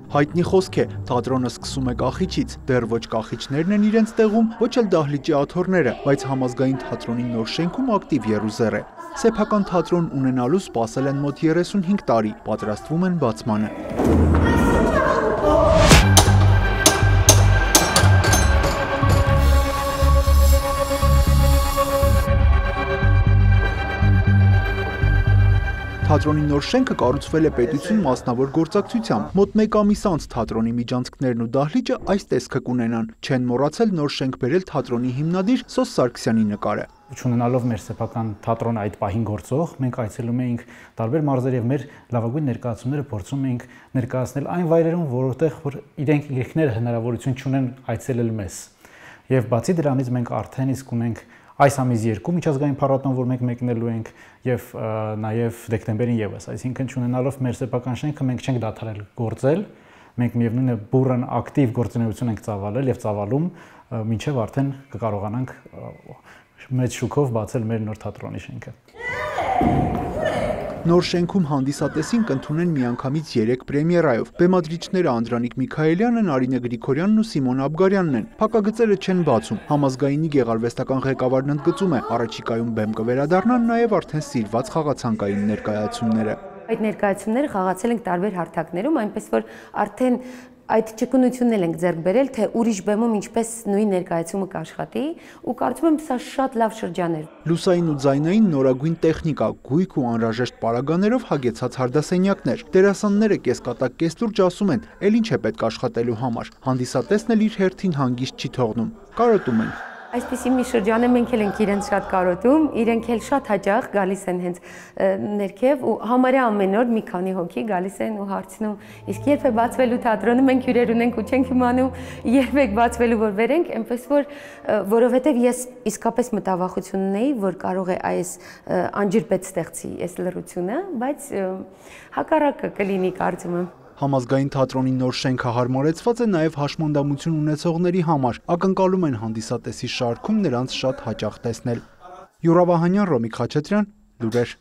Հայտնի խոսք է, թատրոնը սկսում է կախիչից, դեռ ոչ կախիչներն են իրենց տեղում, ոչ էլ դահլիճի աթոռները, բայց համազգային թատրոնի նոր շենքում ակտիվ եռուզեռ է։ Սեփական թատրոն ունենալու սպասել են մոտ 35 տարի, պատրաստվում են բացմանը։ Թատրոնի նոր շենքը կառուցվել է պետություն մասնավոր գործակցությամբ։ Մոտ 1 ամիս անց թատրոնի միջանցքներն ու դահլիճը այս տեսքը կունենան։ Չեն մոռացել նոր շենք բերել թատրոնի հիմնադիր Սոս Սարգսյանի նկարը։ Ունենալով մեր սեփական թատրոնը այդ պահին գործող, մենք այցելում էինք տարբեր մարզեր եւ մեր լավագույն ներկայացումները փորձում էինք ներկայացնել այն վայրերում, որտեղ որ իրենք ինքները հնարավորություն չունեն այցելել մեզ։ Եվ բացի դրանից մենք արդեն իսկ ունենք այս ամիս 2 միջազգային փառատոն, որ մենք մեկնելու ենք եւ նաեւ դեկտեմբերին եւս, այսինքն ունենալով մեր սեփական շենքը մենք չենք դադարել գործել, մենք միևնույն է բուրըն ակտիվ գործունեություն ենք ծավալել եւ ծավալում, մինչեւ արդեն կկարողանանք մեծ շուկով բացել մեր նոր թատրոնի շենքը։ Նոր շենքում հանդիսատեսին կընդունեն միանգամից 3 պրեմիերայով։ Բեմադրիչները Անդրանիկ Միքայելյանը, Նարինե Գրիգորյանն ու Սիմոն Աբգարյանն են։ Փակագծերը չեն բացում։ Համազգայինի գեղարվեստական ղեկավարն ընդգծում է, առաջիկայում բեմ կվերադառնան նաև արդեն սիրված խաղացանկային ներկայացումները։ Այդ ներկայացումները խաղացել ենք տարբեր հարթակներում, այնպես որ արդեն այդ ճկունությունն էլ ենք ձեռք բերել, թե ուրիշ բեմում ինչպես նույն ներկայացումը կաշխատի, ու կարծում եմ սա շատ լավ շրջան էր։ Լուսային ու ձայնային նորագույն տեխնիկա, գույք ու անհրաժեշտ պարագաներով հագեցած հարդասենյակներ։ Դերասանները կեսկատակ կեսլուրջ ասում են, էլ ինչ է պետք աշխատելու համար։ Հանդիսատեսն էլ իր հերթին հանգիստ չի թողնում։ Կարոտում են։ Այսպիսի մի շրջան է, մենք էլ ենք իրենց շատ կարոտում, իրենք էլ շատ հաճախ գալիս են հենց ներքև ու համարյա ամեն օր մի քանի հոգի գալիս են ու հարցնում, իսկ երբ է բացվելու թատրոնը, մենք հյուրեր ունենք ու չենք իմանում, երբ է բացվելու, որ վերենք, այնպես որ որովհետև ես իսկապես մտավախություն ունեի, որ կարող է այս անջրպետ ստեղծի այս լռությունը, բայց հակառակը կլինի կարծում եմ։ Համազգային թատրոնի նոր շենքը հարմարեցված է նաև հաշմանդամություն ունեցողների համար, ակնկալում են հանդիսատեսի շարքում նրանց շատ հաճախ տեսնել։ Յուրա Վահանյան, Ռոմիկ Խաչատրյան, լուրեր։